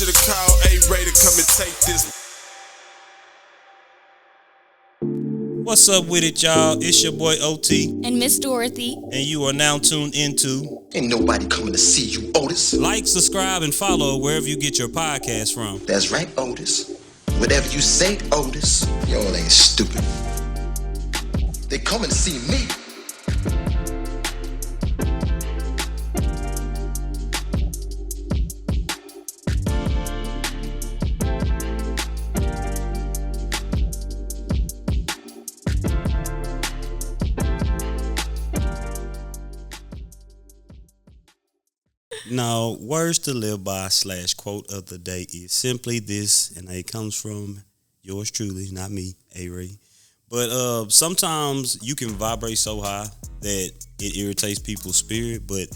should've called A-Ray to come and take this. What's up with it, y'all? It's your boy OT. And Miss Dorothy. And you are now tuned into Ain't nobody coming to see you, Otis. Like, subscribe, and follow wherever you get your podcast from. That's right, Otis. Whatever you say, Otis, y'all ain't stupid. They coming to see me. Now, words to live by / quote of the day is simply this, and it comes from yours truly, not me, A-Ray. But sometimes you can vibrate so high that it irritates people's spirit, but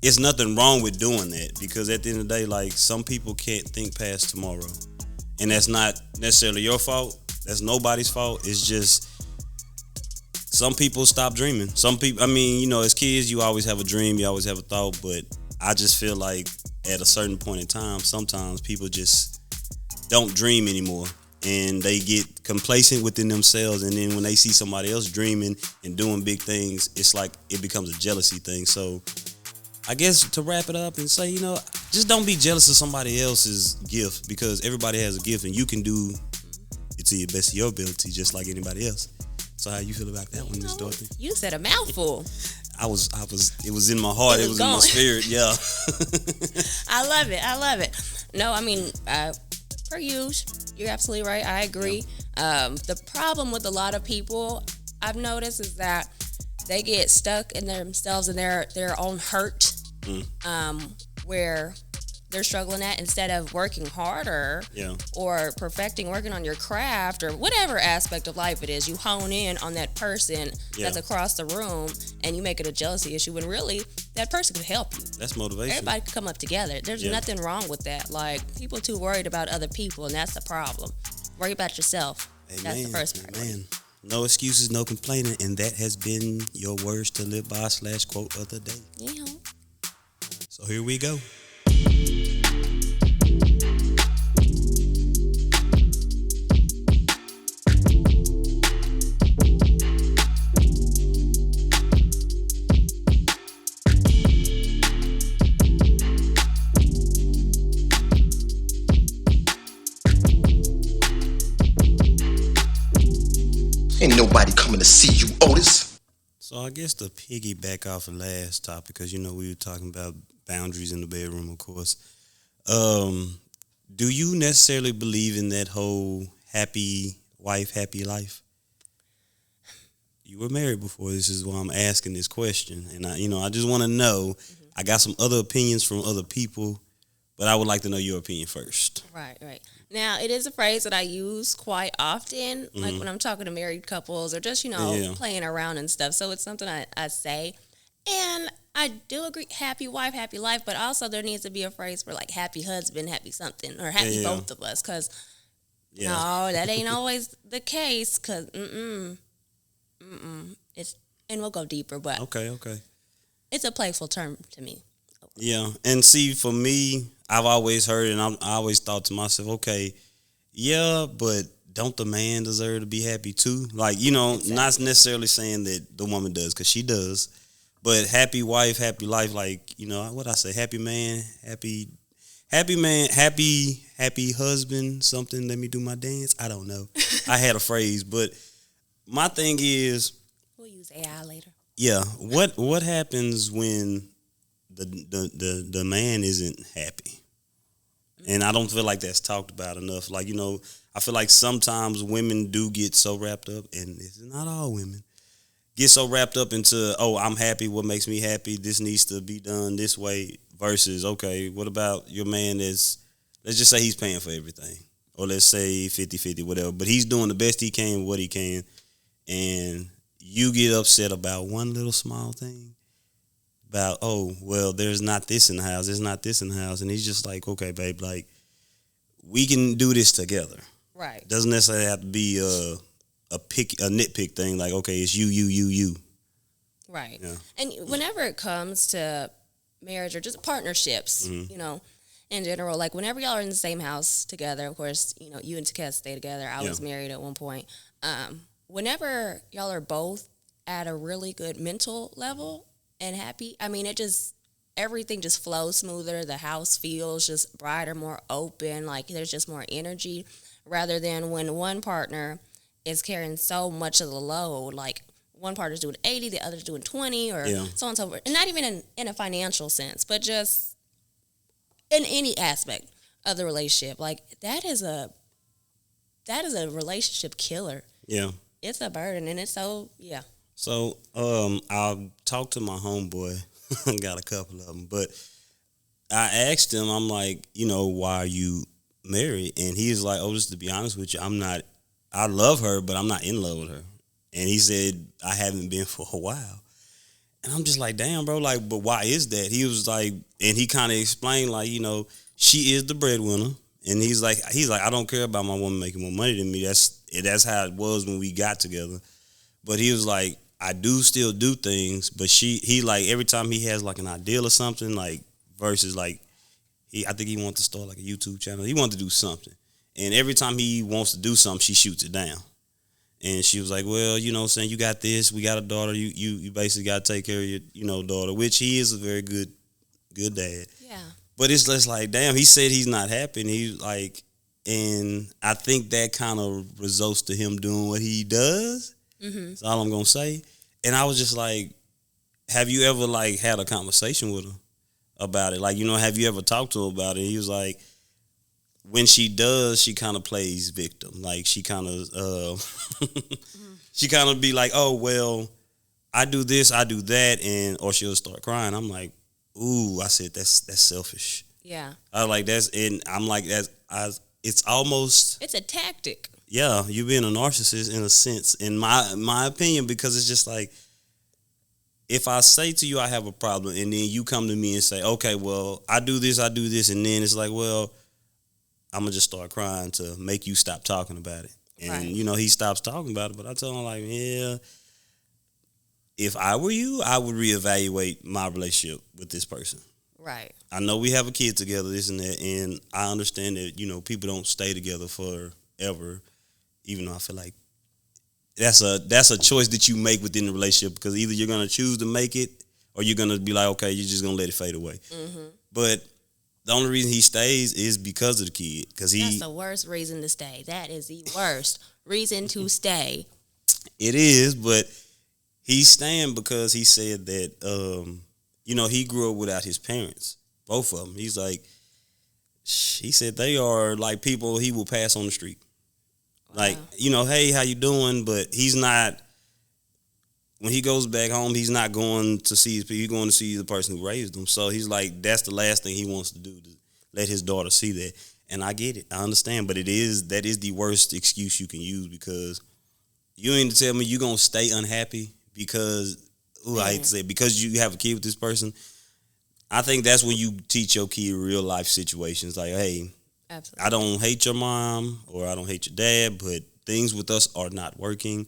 it's nothing wrong with doing that, because at the end of the day, like, some people can't think past tomorrow. And that's not necessarily your fault. That's nobody's fault. It's just some people stop dreaming. Some people, I mean, you know, as kids, you always have a dream, you always have a thought, but I just feel like at a certain point in time, sometimes people just don't dream anymore, and they get complacent within themselves. And then when they see somebody else dreaming and doing big things, it's like it becomes a jealousy thing. So I guess to wrap it up and say, you know, just don't be jealous of somebody else's gift, because everybody has a gift and you can do it to the best of your ability, just like anybody else. So how you feel about that one, Miss Dorothy? You said a mouthful. It was in my heart. It was in my spirit. Yeah. I love it. No, I mean, per usual, you're absolutely right. I agree. Yeah. The problem with a lot of people, I've noticed, is that they get stuck in themselves and their own hurt, where they're struggling at, instead of working harder, or working on your craft, or whatever aspect of life it is. You hone in on that person that's across the room, and you make it a jealousy issue, when really that person could help you. That's motivation. Everybody could come up together. There's nothing wrong with that. Like, people too worried about other people, and that's the problem. Worry about yourself. Amen. That's the first part. Amen. No excuses, no complaining, and that has been your words to live by / quote of the day. Yeah. So here we go. Ain't nobody coming to see you, Otis. So I guess to piggyback off the last topic, because, you know, we were talking about boundaries in the bedroom, of course. Do you necessarily believe in that whole happy wife, happy life? You were married before. This is why I'm asking this question. And I just want to know. I got some other opinions from other people, but I would like to know your opinion first. Right. Now, it is a phrase that I use quite often, like when I'm talking to married couples, or just, playing around and stuff. So it's something I say. And I do agree, happy wife, happy life, but also there needs to be a phrase for, like, happy husband, happy something, or happy both of us, because no, that ain't always the case, because it's, and we'll go deeper, but okay, it's a playful term to me. Yeah, and see, for me, I've always heard, and I always thought to myself, okay, yeah, but don't the man deserve to be happy too? Like, exactly. Not necessarily saying that the woman does, because she does, but happy wife, happy life, like, what I say, happy man, happy husband, something, let me do my dance. I don't know. I had a phrase, but my thing is, we'll use AI later. Yeah, what happens when the man isn't happy? And I don't feel like that's talked about enough. Like, I feel like sometimes women do get so wrapped up, and it's not all women, get so wrapped up into, oh, I'm happy, what makes me happy, this needs to be done this way, versus, okay, what about your man let's just say he's paying for everything, or let's say 50-50, whatever, but he's doing the best he can, what he can, and you get upset about one little small thing, about, oh, well, there's not this in the house, and he's just like, okay, babe, like, we can do this together. Right. Doesn't necessarily have to be a nitpick thing, like, okay, it's you. Right. Yeah. And whenever it comes to marriage or just partnerships, in general, like whenever y'all are in the same house together, of course, you know, you and Takes stay together. I was married at one point. Whenever y'all are both at a really good mental level and happy, I mean, everything just flows smoother. The house feels just brighter, more open. Like there's just more energy rather than when one partner is carrying so much of the load. Like one partner's doing 80, the other's doing 20 or so on and so forth. And not even in a financial sense, but just in any aspect of the relationship. Like that is a relationship killer. Yeah. It's a burden and it's so. So I'll talk to my homeboy. I got a couple of them, but I asked him, I'm like, you know, why are you married? And he was like, oh, just to be honest with you, I love her, but I'm not in love with her. And he said, I haven't been for a while. And I'm just like, damn, bro, like, but why is that? He was like, and he kind of explained, like, you know, she is the breadwinner. And he's like, I don't care about my woman making more money than me. That's how it was when we got together. But he was like, I do still do things, but he like every time he has like an ideal or something, like versus like I think he wants to start like a YouTube channel. He wants to do something. And every time he wants to do something, she shoots it down. And she was like, well, you know what I'm saying, you got this, we got a daughter, you basically got to take care of your, you know, daughter, which he is a very good dad. Yeah. But it's just like, damn, he said he's not happy, and he's like, and I think that kind of results to him doing what he does. Mm-hmm. That's all I'm going to say. And I was just like, have you ever like had a conversation with her about it? Like, you know, have you ever talked to her about it? He was like, when she does, she kind of plays victim. Like she kind of, she kind of be like, oh, well, I do this, I do that. Or she'll start crying. I'm like, ooh, I said, that's selfish. Yeah. I like, I'm like, it's almost. It's a tactic. Yeah, you being a narcissist in a sense, in my opinion, because it's just like, if I say to you I have a problem, and then you come to me and say, okay, well, I do this, and then it's like, well, I'm going to just start crying to make you stop talking about it. And, you know, he stops talking about it, but I tell him, like, yeah, if I were you, I would reevaluate my relationship with this person. Right. I know we have a kid together, this and that, and I understand that, you know, people don't stay together forever. Even though I feel like that's a choice that you make within the relationship, because either you're gonna choose to make it or you're gonna be like, okay, you're just gonna let it fade away. Mm-hmm. But the only reason he stays is because of the kid. That's the worst reason to stay. That is the worst reason to stay. It is, but he's staying because he said that you know, he grew up without his parents, both of them. He's like, he said they are like people he will pass on the street. Like, you know, hey, how you doing? But he's not, when he goes back home, he's not going to see his people. He's going to see the person who raised him. So he's like, that's the last thing he wants to do, to let his daughter see that. And I get it. I understand. But that is the worst excuse you can use, because you ain't to tell me you're going to stay unhappy because, I hate to say it, because you have a kid with this person. I think that's when you teach your kid real life situations. Like, hey, absolutely, I don't hate your mom or I don't hate your dad, but things with us are not working.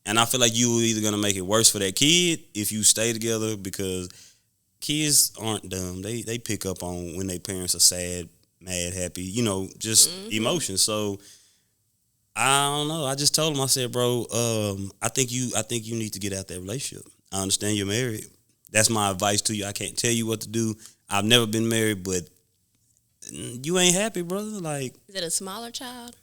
And I feel like you were either going to make it worse for that kid if you stay together, because kids aren't dumb. They pick up on when their parents are sad, mad, happy, you know, just emotions. So I don't know. I just told him, I said, bro, I think you need to get out that relationship. I understand you're married. That's my advice to you. I can't tell you what to do. I've never been married, but you ain't happy, brother. Like, is it a smaller child?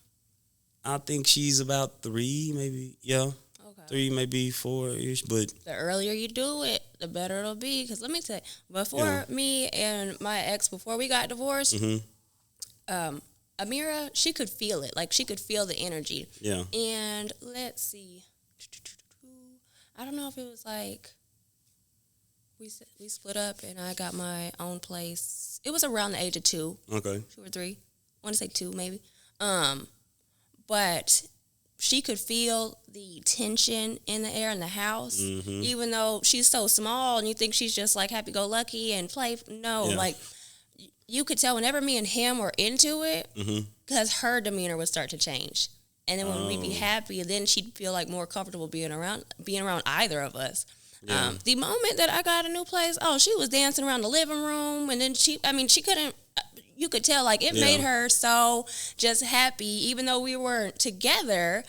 I think she's about 3, maybe. Yeah. Okay. 3, maybe 4-ish. But the earlier you do it, the better it'll be. Because let me tell you, before me and my ex, before we got divorced, Amira, she could feel it. Like, she could feel the energy. Yeah. And let's see. I don't know if it was like we split up and I got my own place. It was around the age of 2. Okay. 2 or 3. I want to say 2 maybe. But she could feel the tension in the air in the house, even though she's so small and you think she's just like happy-go-lucky and play. No, like you could tell whenever me and him were into it, because her demeanor would start to change. And then when we'd be happy, then she'd feel like more comfortable being around either of us. Yeah. The moment that I got a new place, she was dancing around the living room, and then she couldn't, you could tell, like, it made her so just happy, even though we weren't together,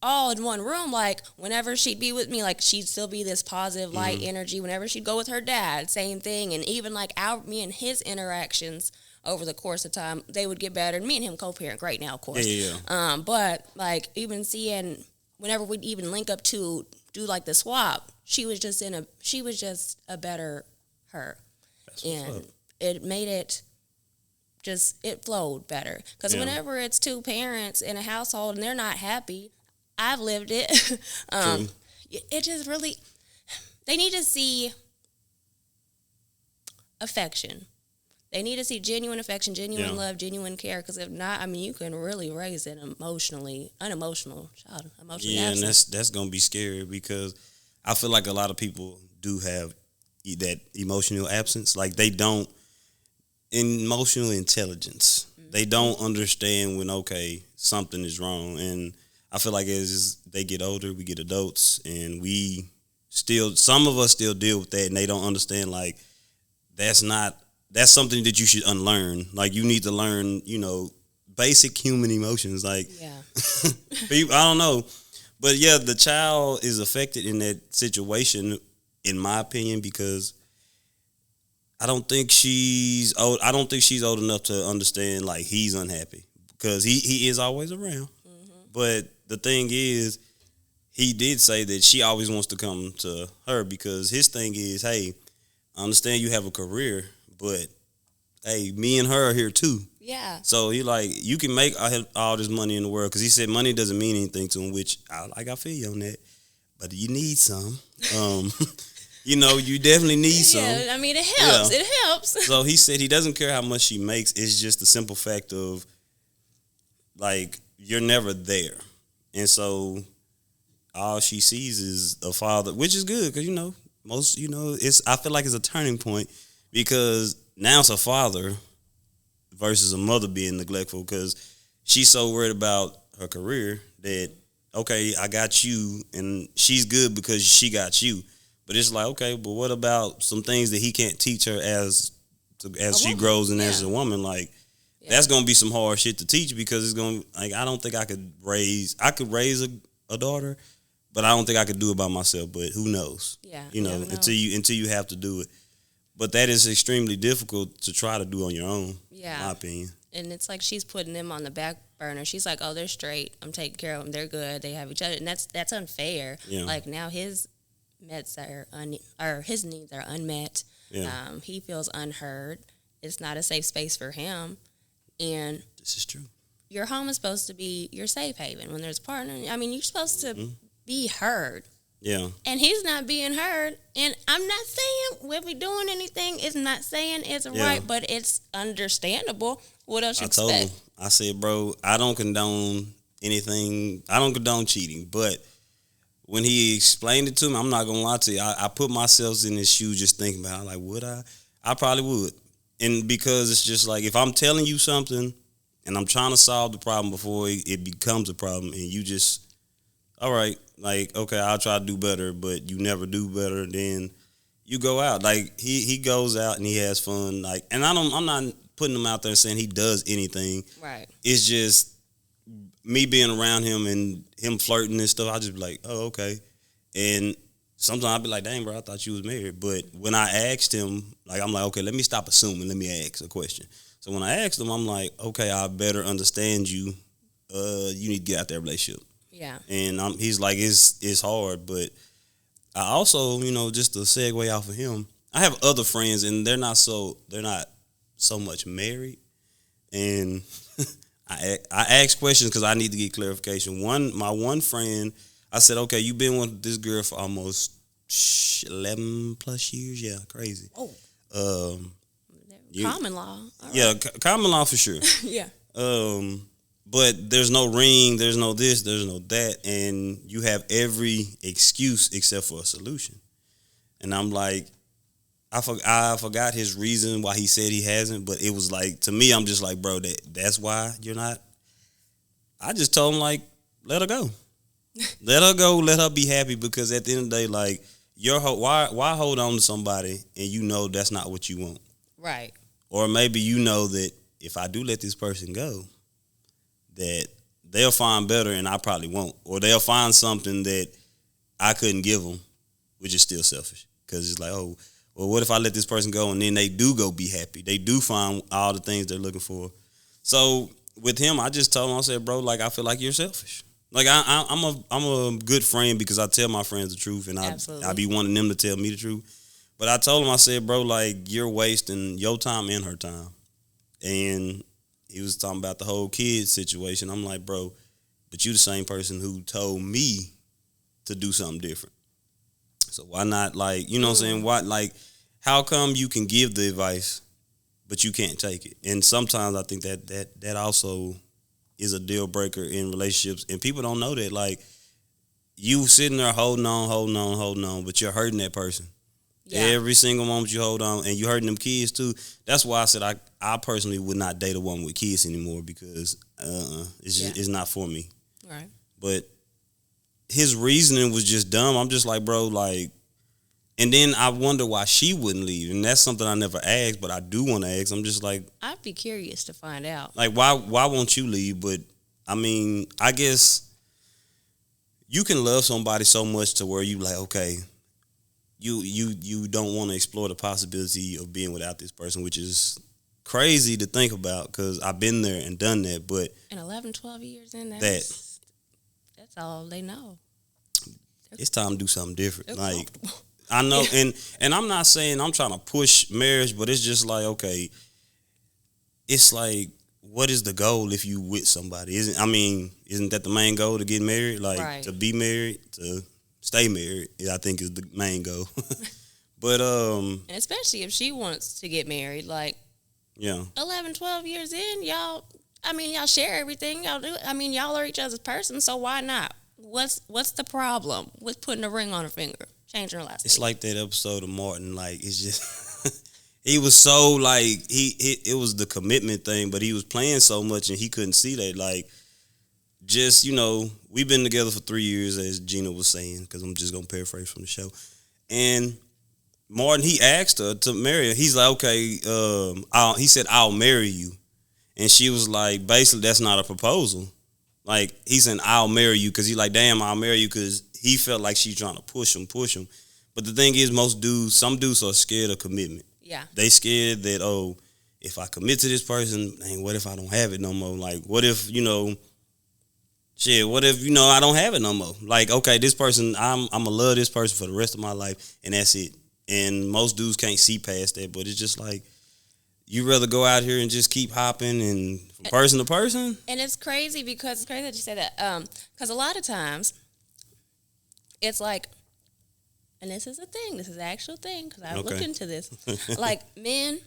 all in one room. Like, whenever she'd be with me, like, she'd still be this positive, light energy. Whenever she'd go with her dad, same thing. And even, like, me and his interactions over the course of time, they would get better. And me and him co-parent great now, of course. But, like, even seeing, whenever we'd even link up to do, like, the swap, she was just a better her. And it made it it flowed better. Because whenever it's two parents in a household and they're not happy, I've lived it. It just really, they need to see affection. They need to see genuine affection, genuine love, genuine care. Because if not, I mean, you can really raise an unemotional child. Emotionally absent. And that's gonna be scary, because I feel like a lot of people do have that emotional absence. Like, they don't emotional intelligence. They don't understand when something is wrong. And I feel like as they get older, we get adults, and some of us still deal with that, and they don't understand, like, that's something that you should unlearn. Like, you need to learn, basic human emotions. Like, I don't know. But yeah, the child is affected in that situation, in my opinion, because I don't think she's old enough to understand, like, he's unhappy, because he is always around. But the thing is, he did say that she always wants to come to her, because his thing is, hey, I understand you have a career, but hey, me and her are here too. Yeah. So he like, you can make all this money in the world, because he said money doesn't mean anything to him, which I feel you on that, but you need some. You definitely need some. Yeah, I mean, it helps. Yeah. It helps. So he said he doesn't care how much she makes. It's just the simple fact of, like, you're never there. And so all she sees is a father, which is good, because, I feel like it's a turning point, because now it's a father versus a mother being neglectful, because she's so worried about her career that, okay, I got you, and she's good because she got you. But it's like, okay, but what about some things that he can't teach her as she grows and as a woman? Like, that's going to be some hard shit to teach, because it's going to, like, I don't think I could raise a daughter, but I don't think I could do it by myself. But who knows? Yeah. Until you have to do it. But that is extremely difficult to try to do on your own, in my opinion. And it's like she's putting them on the back burner. She's like, oh, they're straight. I'm taking care of them. They're good. They have each other. And that's unfair. Yeah. Like, now his his needs are unmet. Yeah. He feels unheard. It's not a safe space for him. And this is true. Your home is supposed to be your safe haven. When there's a partner, I mean, you're supposed to be heard. Yeah. And he's not being heard. And I'm not saying when we doing anything, it's not saying it's right, but it's understandable. What else you expect? I told him, I said, bro, I don't condone anything. I don't condone cheating. But when he explained it to me, I'm not going to lie to you, I put myself in his shoes just thinking about it. Like, would I? I probably would. And because it's just like, if I'm telling you something and I'm trying to solve the problem before it becomes a problem, and you just, all right, like, okay, I'll try to do better, but you never do better, then you go out. Like, he goes out and he has fun. Like, and I'm not putting him out there saying he does anything. Right. It's just me being around him and him flirting and stuff. I just be like, oh, okay. And sometimes I'd be like, dang, bro, I thought you was married. But when I asked him, like, I'm like, okay, let me stop assuming. Let me ask a question. So when I asked him, I'm like, okay, I better understand you. You need to get out that relationship. Yeah. And he's like, it's hard. But I also, just to segue off of him, I have other friends, and they're not so much married. And I ask questions because I need to get clarification. My one friend, I said, okay, you've been with this girl for almost 11 plus years. Yeah, crazy. Oh. Common law. All yeah, right. Common law for sure. Yeah. But there's no ring, there's no this, there's no that, and you have every excuse except for a solution. And I'm like, I forgot his reason why he said he hasn't, but it was like, to me, I'm just like, bro, that's why you're not. I just told him, like, let her go. Let her go, let her be happy, because at the end of the day, like, why hold on to somebody and that's not what you want? Right. Or maybe you know that if I do let this person go, that they'll find better and I probably won't. Or they'll find something that I couldn't give them, which is still selfish. Because it's like, oh, well, what if I let this person go and then they do go be happy? They do find all the things they're looking for. So with him, I just told him, I said, bro, like, I feel like you're selfish. Like, I'm a good friend because I tell my friends the truth, and I be wanting them to tell me the truth. But I told him, I said, bro, like, you're wasting your time and her time. And he was talking about the whole kid situation. I'm like, bro, but you the same person who told me to do something different. So why not, like, you know what I'm saying? Why, like, how come you can give the advice, but you can't take it? And sometimes I think that also is a deal breaker in relationships, and people don't know that. Like, you sitting there holding on, but you're hurting that person. Yeah. Every single moment you hold on, and you hurting them kids too. That's why I said I personally would not date a woman with kids anymore because it's not for me. Right. But his reasoning was just dumb. I'm just like, bro, like, and then I wonder why she wouldn't leave, and that's something I never asked, but I do want to ask. I'm just like, I'd be curious to find out. Like, why won't you leave? But I mean, I guess you can love somebody so much to where you like, okay, you don't want to explore the possibility of being without this person, which is crazy to think about because I've been there and done that. But and 11, 12 years in that's all they know. It's time to do something different. Like, I know, and I'm not saying I'm trying to push marriage, but it's just like, okay, it's like, what is the goal if you with somebody? Isn't that the main goal, to get married? Like, right. To be married, to stay married, I think is the main goal. But and especially if she wants to get married, like, 11, 12 years in, y'all share everything. Y'all do. Y'all are each other's person, so why not? What's the problem with putting a ring on her finger, changing her last name? It's like that episode of Martin. Like, it's just he was so like it was the commitment thing, but he was playing so much and he couldn't see that. Like, just we've been together for 3 years, as Gina was saying, because I'm just gonna paraphrase from the show. And Martin, he asked her to marry her. He's like, okay, he said, I'll marry you, and she was like, basically, that's not a proposal. Like, he said, I'll marry you, because he's like, damn, I'll marry you, because he felt like she's trying to push him. But the thing is, some dudes are scared of commitment. Yeah. They scared that, oh, if I commit to this person, dang, what if I don't have it no more? Like, what if, what if, I don't have it no more? Like, okay, this person, I'm going to love this person for the rest of my life, and that's it. And most dudes can't see past that, but it's just like, you rather go out here and just keep hopping and from person to person? And it's crazy that you say that. Because a lot of times, it's like, and this is a thing, this is an actual thing, because I looked into this. Like, men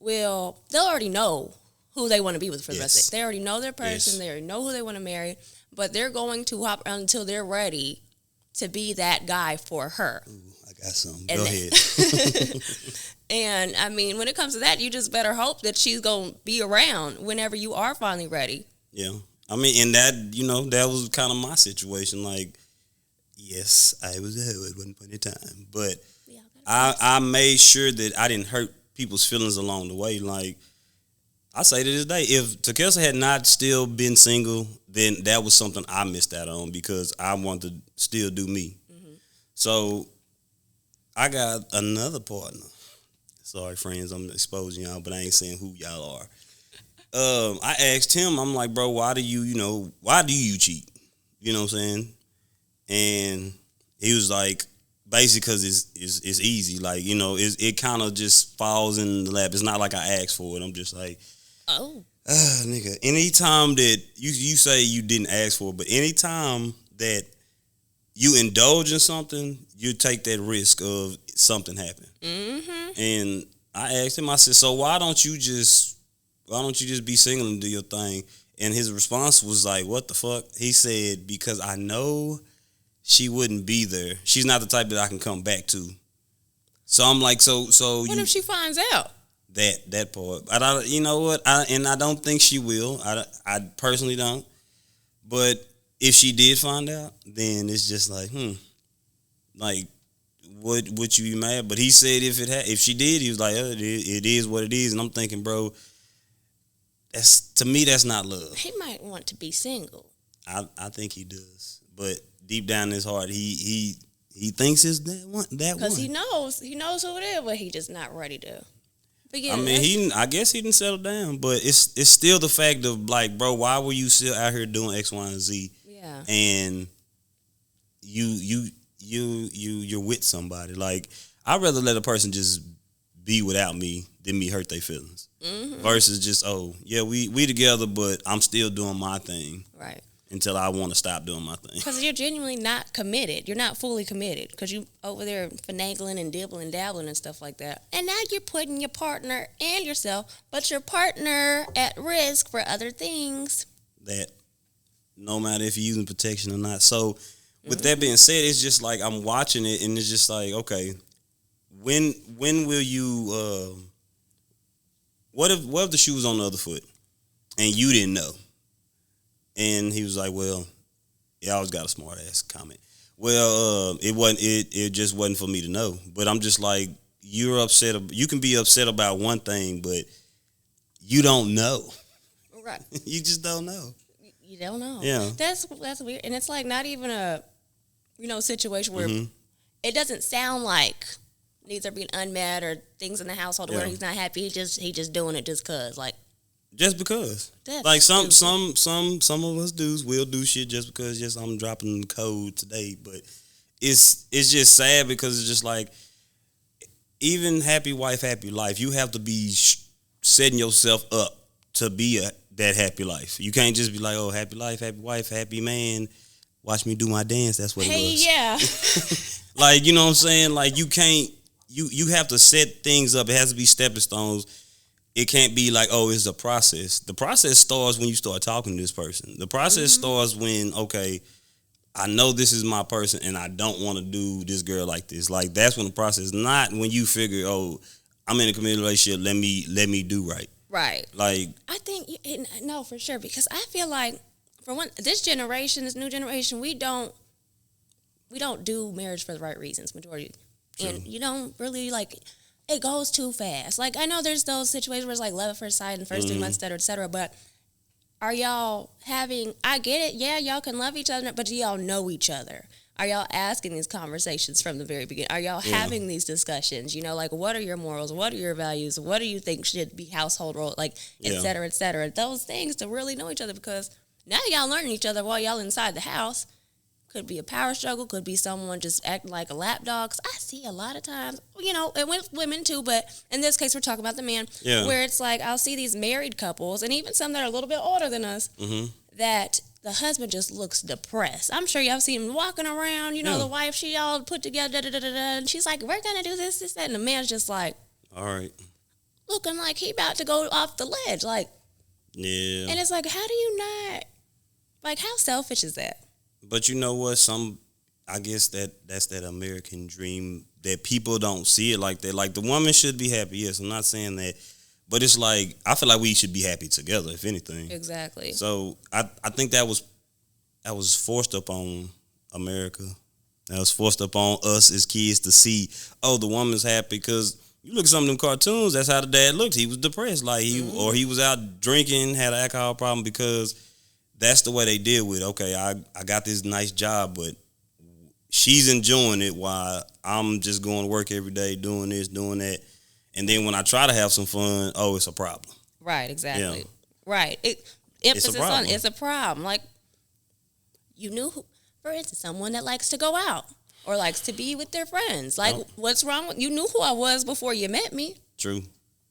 they'll already know who they want to be with for the rest of it. They already know their person, they already know who they want to marry, but they're going to hop around until they're ready to be that guy for her. Ooh, I got something. Go ahead. And when it comes to that, you just better hope that she's going to be around whenever you are finally ready. Yeah. And that, that was kind of my situation. Like, yes, I was a hoe at one point in time, but I made sure that I didn't hurt people's feelings along the way. Like, I say to this day, if Takesa had not still been single, then that was something I missed out on because I wanted to still do me. Mm-hmm. So I got another partner. Sorry, friends, I'm exposing y'all, but I ain't saying who y'all are. I asked him, I'm like, bro, why do you cheat? You know what I'm saying? And he was like, basically because it's easy. Like, it kind of just falls in the lap. It's not like I asked for it. I'm just like, nigga. Anytime that you say you didn't ask for it, but anytime that you indulge in something, you take that risk of something happening. Mm-hmm. And I asked him, I said, so why don't you just be single and do your thing? And his response was like, what the fuck? He said, because I know she wouldn't be there. She's not the type that I can come back to. So I'm like, so what if she finds out? That part. You know what? I don't think she will. I personally don't. But if she did find out, then it's just like, like, would you be mad? But he said if she did, he was like, it is what it is. And I'm thinking, bro, to me that's not love. He might want to be single. I think he does, but deep down in his heart, he thinks it's that one. Because he knows who it is, but he just not ready to. But yeah, I mean, I guess he didn't settle down, but it's still the fact of like, bro, why were you still out here doing X, Y, and Z? Yeah, and you're with somebody. Like, I'd rather let a person just be without me than me hurt their feelings. Mm-hmm. Versus just, oh yeah, we together, but I'm still doing my thing. Right. Until I want to stop doing my thing. Because you're genuinely not committed. You're not fully committed. Because you over there finagling and dibbling, dabbling and stuff like that. And now you're putting your partner and yourself, but your partner at risk for other things. That no matter if you're using protection or not. So with that being said, it's just like I'm watching it and it's just like, okay, when will you what if the shoe was on the other foot and you didn't know? And he was like, well, I always got a smart ass comment. Well, it just wasn't for me to know. But I'm just like, you're upset. You can be upset about one thing, but you don't know. Right. You just don't know. You don't know. Yeah. That's weird. And it's like not even a, situation where it doesn't sound like needs are being unmet or things in the household where he's not happy. He just doing it just cause. Like, just because. That's like some of us dudes will do shit just because I'm dropping the code today. But it's just sad because it's just like, even happy wife, happy life, you have to be setting yourself up to be that happy life. You can't just be like, oh, happy life, happy wife, happy man, watch me do my dance. That's what it was. Yeah. Like, you know what I'm saying? Like, you can't, you have to set things up. It has to be stepping stones. It can't be like, oh, it's a process. The process starts when you start talking to this person. The process starts when, okay, I know this is my person and I don't want to do this girl like this. Like, that's when the process, not when you figure, oh, I'm in a committed relationship, let me do right. Right. Like, I think, no, for sure, because I feel like, for one, this new generation, we don't do marriage for the right reasons, majority. True. And you don't really, like, it goes too fast. Like, I know there's those situations where it's like love at first sight in the first 3 months, et cetera, but are y'all having, I get it, yeah, y'all can love each other, but do y'all know each other? Are y'all asking these conversations from the very beginning? Are y'all having these discussions? Like, what are your morals? What are your values? What do you think should be household role? Like, et cetera, et cetera. Those things to really know each other, because now y'all learning each other while y'all inside the house. Could be a power struggle. Could be someone just acting like a lapdog. 'Cause I see a lot of times, and with women too, but in this case, we're talking about the man, where it's like I'll see these married couples, and even some that are a little bit older than us, that the husband just looks depressed. I'm sure y'all see him walking around, the wife, she all put together, and she's like, we're going to do this, that, and the man's just like, all right, looking like he about to go off the ledge, like, yeah. And it's like, how do you not, like, how selfish is that? But you know what? I guess that's that American dream that people don't see it like that. Like, the woman should be happy. Yes, I'm not saying that. But it's like, I feel like we should be happy together, if anything. Exactly. So I think that was forced upon America. That was forced upon us as kids to see, oh, the woman's happy. Because you look at some of them cartoons, that's how the dad looked. He was depressed. Like, he was out drinking, had an alcohol problem, because that's the way they deal with it. Okay, I got this nice job, but she's enjoying it while I'm just going to work every day, doing this, doing that. And then when I try to have some fun, oh, it's a problem. Right, exactly. Yeah. Right. Emphasis on it's a problem. Like, you knew, for instance, someone that likes to go out or likes to be with their friends. Like, what's wrong with you? Knew who I was before you met me. True.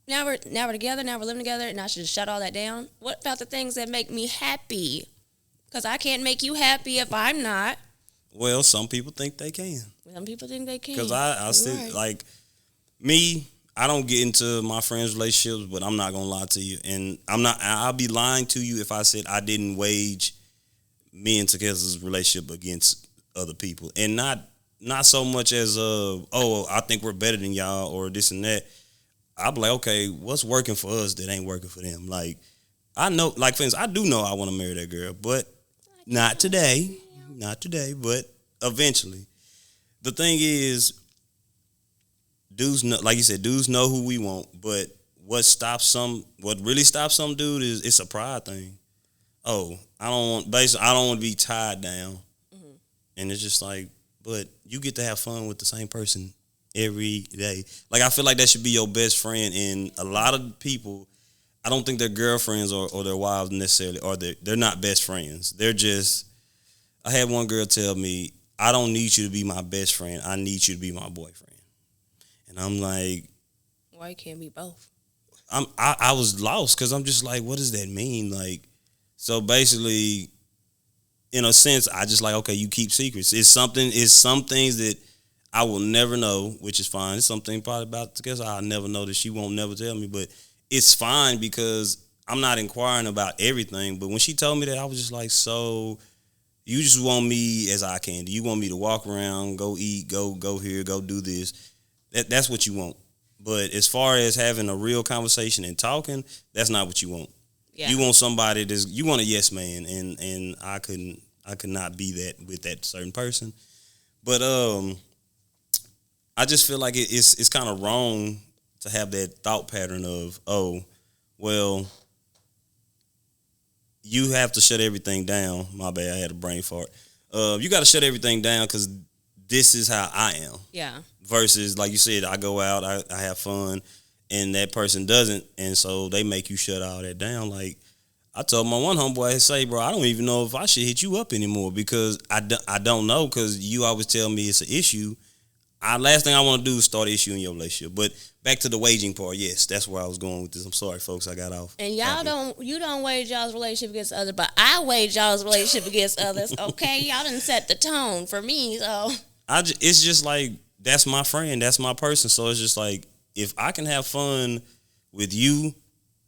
Now we're together. Now we're living together, and I should just shut all that down. What about the things that make me happy? Because I can't make you happy if I'm not. Well, some people think they can. Some people think they can. Because I still, like, me, I don't get into my friends' relationships, but I'm not gonna lie to you, and I'll be lying to you if I said I didn't wage me and Takeza's relationship against other people, and not so much as I think we're better than y'all or this and that. I'll be like, okay, what's working for us that ain't working for them? Like, I know, like, for instance, I do know I want to marry that girl, but not today, but eventually. The thing is, dudes know, like you said, dudes know who we want, but what really stops some dude is it's a pride thing. Oh, I don't want to be tied down. Mm-hmm. And it's just like, but you get to have fun with the same person every day. Like, I feel like that should be your best friend. And a lot of people, I don't think their girlfriends or their wives necessarily, or they're not best friends. They're just, I had one girl tell me, I don't need you to be my best friend. I need you to be my boyfriend. And I'm like, why you can't be both? I was lost because I'm just like, what does that mean? Like, so basically, in a sense, I just like, okay, you keep secrets. It's some things that I will never know, which is fine. It's something probably about to guess I'll never know that she won't never tell me, but it's fine because I'm not inquiring about everything. But when she told me that, I was just like, so you just want me as eye candy. You want me to walk around, go eat, go here, go do this. That's what you want. But as far as having a real conversation and talking, that's not what you want. Yeah. You want somebody you want a yes man, and I could not be that with that certain person. But I just feel like it's kind of wrong to have that thought pattern of, oh, well, you have to shut everything down. My bad, I had a brain fart. You got to shut everything down because this is how I am. Yeah. Versus, like you said, I go out, I have fun, and that person doesn't, and so they make you shut all that down. Like, I told my one homeboy, I say, bro, I don't even know if I should hit you up anymore because I don't know, because you always tell me it's an issue. Last thing I want to do is start an issue in your relationship. But back to the waging part, yes, that's where I was going with this. I'm sorry, folks, I got off. And you don't wage y'all's relationship against others, but I wage y'all's relationship against others. Okay, y'all didn't set the tone for me, so it's just like, that's my friend, that's my person. So it's just like, if I can have fun with you,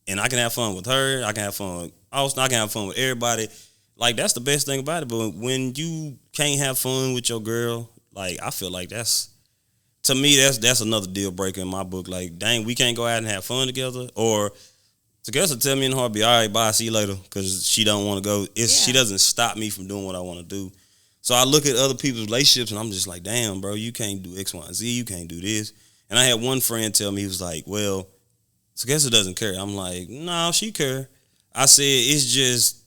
and I can have fun with her, I can have fun with Austin, I can have fun with everybody. Like, that's the best thing about it. But when you can't have fun with your girl, like, I feel like to me, that's another deal breaker in my book. Like, dang, we can't go out and have fun together. Or Together tell me in the heartbeat, all right, bye, see you later, because she don't want to go. She doesn't stop me from doing what I want to do. So I look at other people's relationships, and I'm just like, damn, bro, you can't do X, Y, and Z. You can't do this. And I had one friend tell me, he was like, well, Together doesn't care. I'm like, no, she care. I said, it's just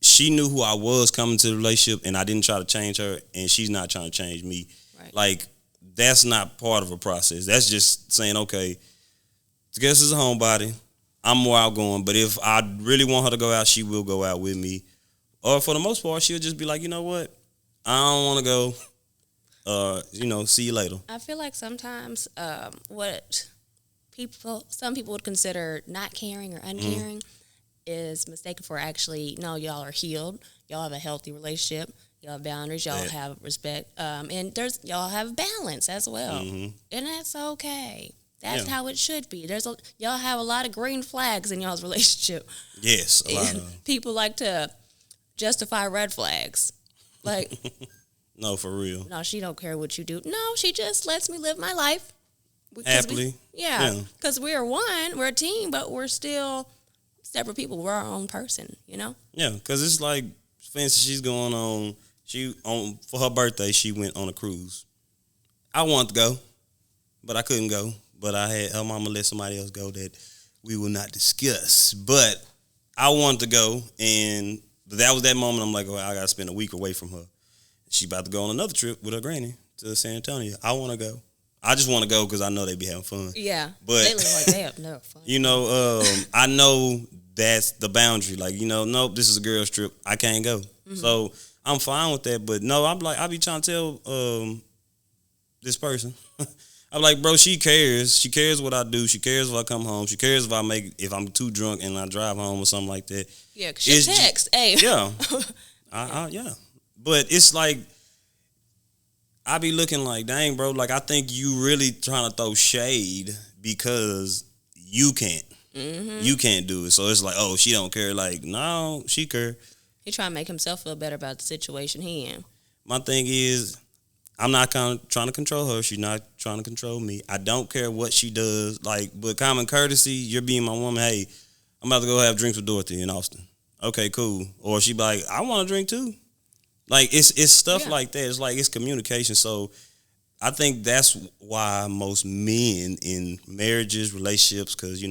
she knew who I was coming to the relationship, and I didn't try to change her, and she's not trying to change me. Right. Like, that's not part of a process. That's just saying, okay, Together is a homebody. I'm more outgoing, but if I really want her to go out, she will go out with me. Or for the most part, she'll just be like, you know what? I don't want to go. See you later. I feel like sometimes what some people would consider not caring or uncaring is mistaken for actually, no, y'all are healed. Y'all have a healthy relationship. Y'all have boundaries. Y'all have respect. And y'all have balance as well. Mm-hmm. And that's okay. That's how it should be. Y'all have a lot of green flags in y'all's relationship. Yes, a lot of people like to justify red flags. Like, no, for real. No, she don't care what you do. No, she just lets me live my life happily. Because we're one, we're a team, but we're still separate people. We're our own person, you know. Yeah, because it's like, for instance, she's going on. For her birthday, she went on a cruise. I wanted to go, but I couldn't go. But I had her mama let somebody else go that we will not discuss. But I wanted to go, and that was that moment. I'm like, oh, I got to spend a week away from her. She about to go on another trip with her granny to San Antonio. I want to go. I just want to go because I know they be having fun. Yeah, but they look like they have no fun. I know that's the boundary. Like, nope, this is a girl's trip. I can't go. Mm-hmm. So I'm fine with that. But no, I'm like, I be trying to tell this person. I'm like, bro, she cares. She cares what I do. She cares if I come home. She cares if I'm too drunk and I drive home or something like that. Yeah, because she text. Hey. Yeah. Yeah. But it's like, I be looking like, dang, bro, like, I think you really trying to throw shade because you can't. Mm-hmm. You can't do it. So it's like, oh, she don't care. Like, no, she care. He trying to make himself feel better about the situation he in. My thing is, I'm not trying to control her. She's not trying to control me. I don't care what she does. Like, but common courtesy, you're being my woman. Hey, I'm about to go have drinks with Dorothy in Austin. Okay, cool. Or she be like, I want to drink too. Like, it's stuff like that. It's like, it's communication. So I think that's why most men in marriages, relationships, because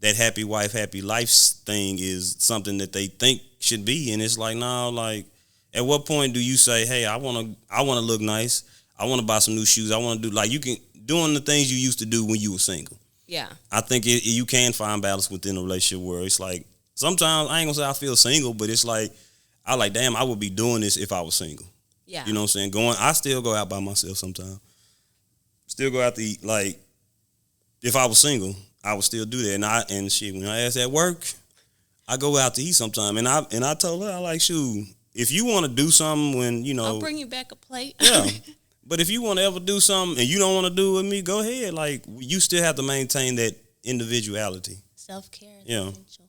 that happy wife, happy life thing is something that they think should be, and it's like, no, like, at what point do you say, hey, I want to look nice, I want to buy some new shoes, I want to do, like, you can doing the things you used to do when you were single. Yeah, I think you can find balance within a relationship where it's like, sometimes I ain't gonna say I feel single, but it's like, damn, I would be doing this if I was single. yeah, You know what I'm saying? I still go out by myself sometimes. Still go out to eat. Like, if I was single, I would still do that. And shit, when I asked at work, I go out to eat sometime. And I told her, I like, shoot, if you want to do something when, I'll bring you back a plate. Yeah. But if you want to ever do something and you don't want to do it with me, go ahead. Like, you still have to maintain that individuality. Self-care is Yeah. essential.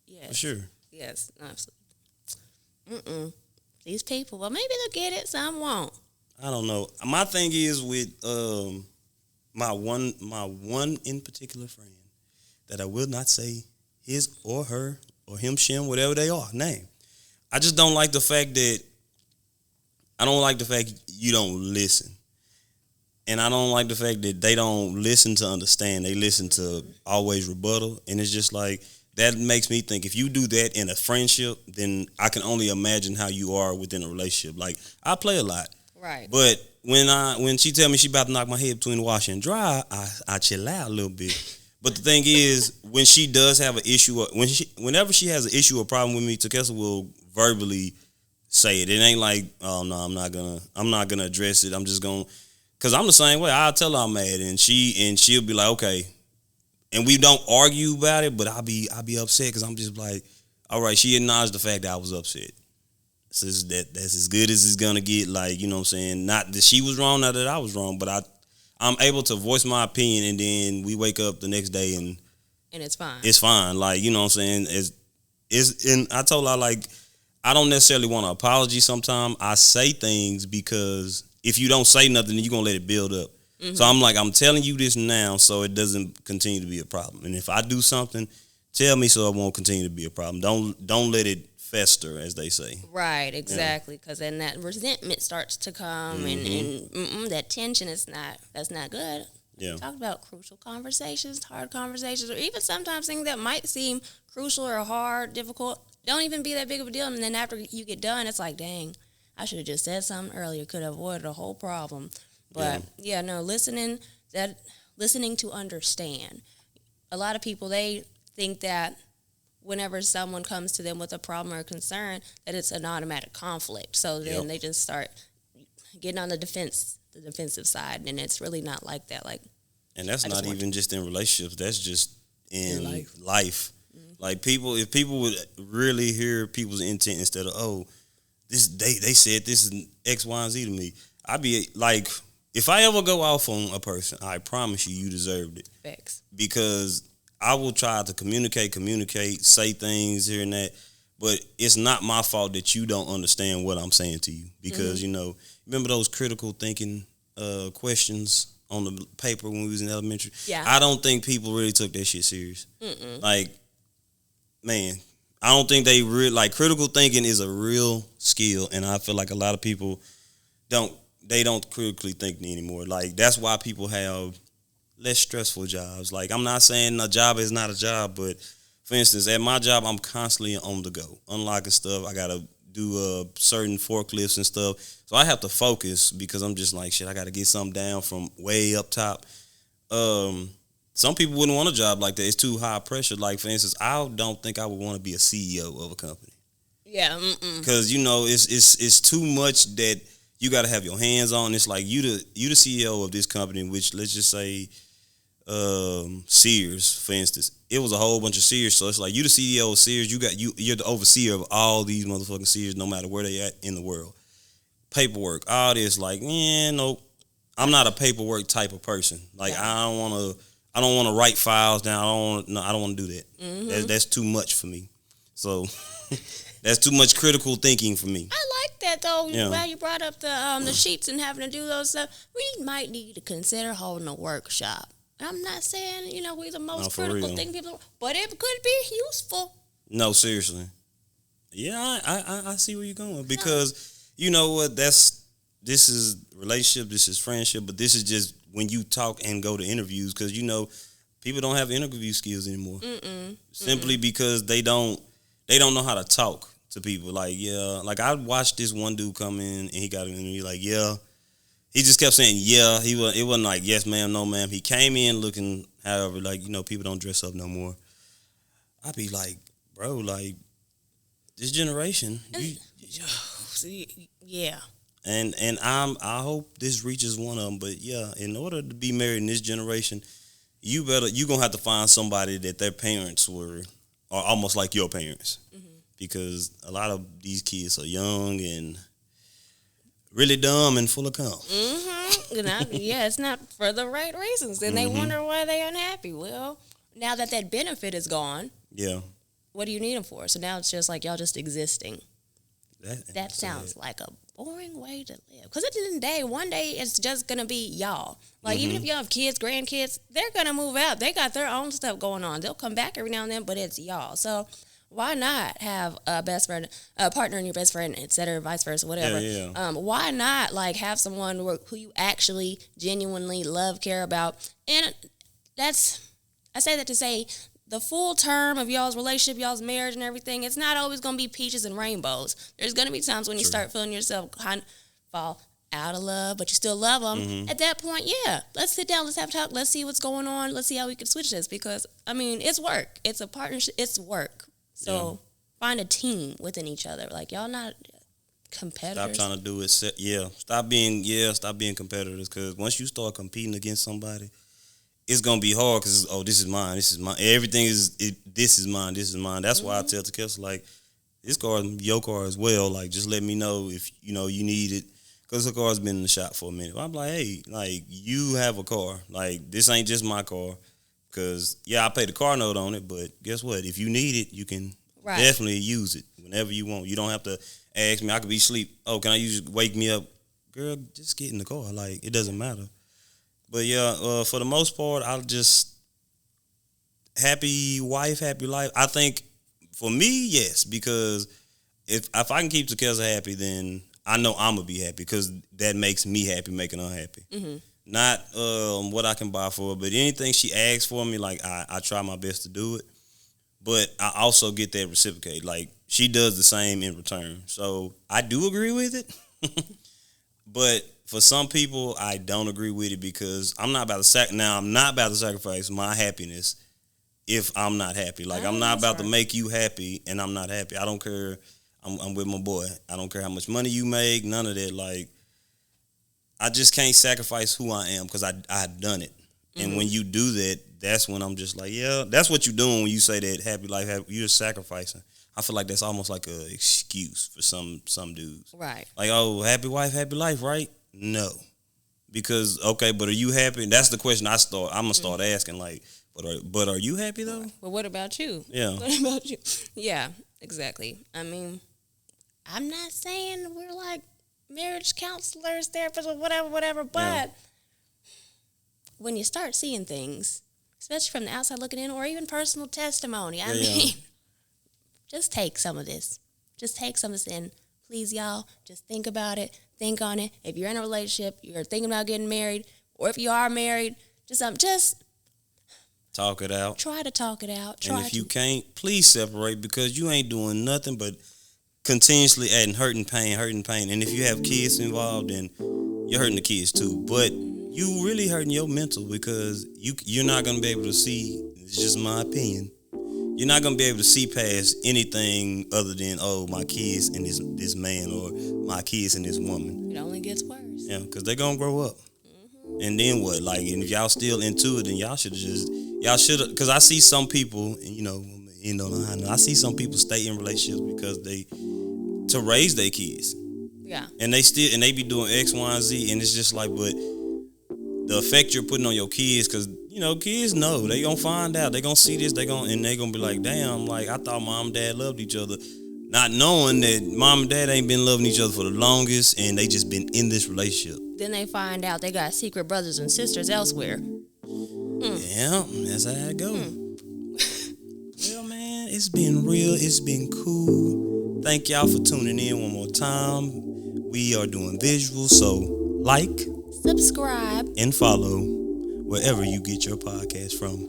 Yes. For sure. Yes, absolutely. These people, well, maybe they'll get it, some won't. I don't know. My thing is with my one in particular friend that I will not say his or her or him, shim, whatever they are, name. I just don't like the fact you don't listen. And I don't like the fact that they don't listen to understand. They listen to always rebuttal. And it's just like, that makes me think if you do that in a friendship, then I can only imagine how you are within a relationship. Like, I play a lot. Right. But when she tell me she about to knock my head between the washer and dry, I chill out a little bit. But the thing is, when she does have an issue, whenever she has an issue or problem with me, Takessa will verbally say it. It ain't like, oh no, I'm not gonna address it. I'm just gonna, cause I'm the same way. I'll tell her I'm mad, and she'll be like, okay. And we don't argue about it, but I'll be upset because I'm just like, all right, she acknowledged the fact that I was upset. So that's as good as it's gonna get. Like, you know what I'm saying? Not that she was wrong, not that I was wrong, but I'm able to voice my opinion, and then we wake up the next day and it's fine. It's fine. Like, you know what I'm saying? And I told her, like, I don't necessarily want an apology sometimes. I say things because if you don't say nothing, then you're gonna let it build up. Mm-hmm. So I'm like, I'm telling you this now so it doesn't continue to be a problem. And if I do something, tell me so it won't continue to be a problem. Don't let it fester, as they say. Right, exactly. Because then that resentment starts to come, and that tension that's not good. Yeah. Talk about crucial conversations, hard conversations, or even sometimes things that might seem crucial or hard, difficult, don't even be that big of a deal. And then after you get done, it's like, dang, I should have just said something earlier, could have avoided a whole problem. But listening to understand. A lot of people, they think that whenever someone comes to them with a problem or a concern, that it's an automatic conflict. So then they just start getting on the defensive side, and it's really not like that. Like, and that's not even just in relationships. That's just in life. Mm-hmm. Like, if people would really hear people's intent instead of, oh, they said this is X, Y, and Z to me. I'd be like, if I ever go off on a person, I promise you deserved it. Facts. Because I will try to communicate, say things here and that, but it's not my fault that you don't understand what I'm saying to you. Because, remember those critical thinking questions on the paper when we was in elementary? Yeah. I don't think people really took that shit serious. Like, man, I don't think they really, like, critical thinking is a real skill, and I feel like a lot of people don't critically think anymore. Like, that's why people have less stressful jobs. Like, I'm not saying a job is not a job, but for instance, at my job, I'm constantly on the go, unlocking stuff. I got to do certain forklifts and stuff. So I have to focus because I'm just like, shit, I got to get something down from way up top. Some people wouldn't want a job like that. It's too high pressure. Like, for instance, I don't think I would want to be a CEO of a company. Yeah. Because, it's too much that you got to have your hands on. It's like you the CEO of this company, which, let's just say, Sears, for instance. It was a whole bunch of Sears, so it's like you the CEO of Sears. You're the overseer of all these motherfucking Sears, no matter where they at in the world. Paperwork, all this, like, nope. I'm not a paperwork type of person. Like, I don't want to write files down. I don't want to do that. Mm-hmm. That's too much for me. So that's too much critical thinking for me. I like that though. Yeah. Well, you brought up the sheets and having to do those stuff. We might need to consider holding a workshop. I'm not saying, we're the most critical thing people, but it could be useful. No, seriously. Yeah, I see where you're going because you know what? That's this is relationship, this is friendship, but this is just when you talk and go to interviews, because people don't have interview skills anymore. Simply because they don't know how to talk to people. Like, yeah, like I watched this one dude come in and he got an interview. Like, yeah, he just kept saying yeah. It wasn't like yes ma'am, no ma'am. He came in looking, however, like people don't dress up no more. I'd be like, bro, like this generation, yeah. And I hope this reaches one of them. But yeah, in order to be married in this generation, you gonna have to find somebody that their parents are almost like your parents, because a lot of these kids are young and really dumb and full of cum. Yeah, it's not for the right reasons. Then they wonder why they're unhappy. Well, now that benefit is gone, yeah, what do you need them for? So now it's just like y'all just existing. That sounds like a boring way to live. Because at the end of the day, one day it's just going to be y'all. Like, even if y'all have kids, grandkids, they're going to move out. They got their own stuff going on. They'll come back every now and then, but it's y'all. So why not have a best friend, a partner in your best friend, et cetera, vice versa, whatever. Why not, like, have someone who you actually genuinely love, care about? And I say that to say, the full term of y'all's relationship, y'all's marriage and everything, it's not always going to be peaches and rainbows. There's going to be times when you start feeling yourself kind of fall out of love, but you still love them. At that point, yeah, let's sit down, let's have a talk, let's see what's going on, let's see how we can switch this, because, I mean, it's work. It's a partnership. It's work. So find a team within each other. Like, y'all not competitors. Stop trying to do it. Stop being competitors, because once you start competing against somebody, it's gonna be hard, because this is mine, everything this is mine. That's why I tell Takessa, like, this car is your car as well. Like, just let me know if you need it, because the car's been in the shop for a minute. I'm like, hey, like, you have a car, like, this ain't just my car, because I pay the car note on it, but guess what? If you need it, you can definitely use it whenever you want. You don't have to ask me. I could be asleep. Oh, can you just wake me up? Girl, just get in the car. Like, it doesn't matter. But yeah, for the most part, I'll just happy wife, happy life. I think for me, yes, because if I can keep Takessa happy, then I know I'm gonna be happy, because that makes me happy, making her happy. Not what I can buy for her, but anything she asks for me, like I try my best to do it. But I also get that reciprocate. Like, she does the same in return. So I do agree with it. But for some people, I don't agree with it, because I'm not about to sacrifice my happiness if I'm not happy. Like, I'm not about to make you happy and I'm not happy. I don't care. I'm with my boy. I don't care how much money you make, none of that. Like, I just can't sacrifice who I am, because I've done it. And when you do that, that's when I'm just like, yeah, that's what you're doing when you say that happy life, you're sacrificing. I feel like that's almost like an excuse for some dudes. Right. Like, oh, happy wife, happy life, right? No. Because, okay, but are you happy? That's the question I'm going to start asking, like, but are you happy, though? Well, what about you? Yeah. What about you? Yeah, exactly. I mean, I'm not saying we're like marriage counselors, therapists, or whatever, but when you start seeing things, especially from the outside looking in, or even personal testimony, I mean, just take some of this. Just take some of this in. Please, y'all, just think about it. Think on it. If you're in a relationship, you're thinking about getting married, or if you are married, just talk it out. Try to talk it out. And if you can't, please separate, because you ain't doing nothing but continuously adding hurting pain. And if you have kids involved, then you're hurting the kids too. But you really hurting your mental, because you're not going to be able to see, it's just my opinion, you're not going to be able to see past anything other than, oh, my kids and this man, or my kids and this woman. It only gets worse. Yeah, because they're going to grow up. And then what? Like, and if y'all still into it, then y'all should have, because I see some people, I see some people stay in relationships because to raise their kids. Yeah. And they be doing X, Y, and Z, and it's just like, but the effect you're putting on your kids, because kids know they gonna find out, they gonna see this, they gonna be like, damn, like, I thought mom and dad loved each other, not knowing that mom and dad ain't been loving each other for the longest, and they just been in this relationship. Then they find out they got secret brothers and sisters elsewhere. Yeah, that's how it go. Well, man, it's been real, it's been cool. Thank y'all for tuning in one more time. We are doing visuals, so like, subscribe, and follow wherever you get your podcast from.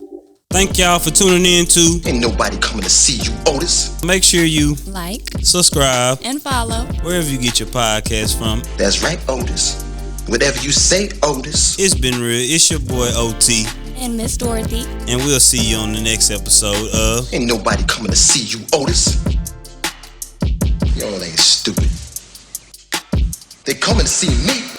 Thank y'all for tuning in to Ain't nobody coming to see you, Otis. Make sure you like, subscribe, and follow wherever you get your podcast from. That's right, Otis. Whatever you say, Otis. It's been real. It's your boy OT. And Miss Dorothy. And we'll see you on the next episode of Ain't nobody coming to see you, Otis. Y'all ain't stupid. They coming to see me.